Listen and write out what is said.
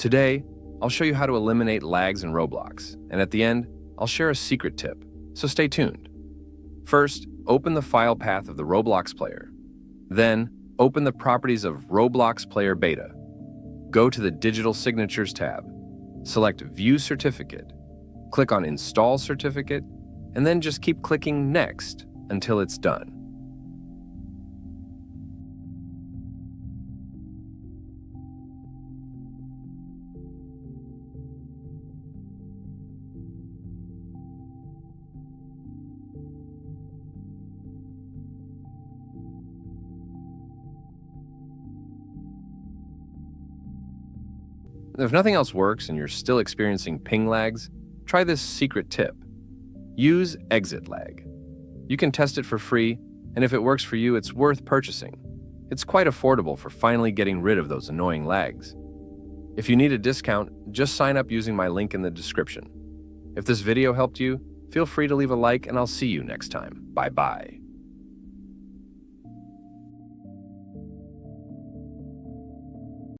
Today, I'll show you how to eliminate lags in Roblox, and at the end, I'll share a secret tip, so stay tuned. First, open the file path of the Roblox player. Then, open the properties of Roblox Player Beta. Go to the Digital Signatures tab. Select View Certificate. Click on Install Certificate, and then just keep clicking Next until it's done. If nothing else works and you're still experiencing ping lags, try this secret tip. Use exit lag. You can test it for free, and if it works for you, it's worth purchasing. It's quite affordable for finally getting rid of those annoying lags. If you need a discount, just sign up using my link in the description. If this video helped you, feel free to leave a like, and I'll see you next time. Bye-bye.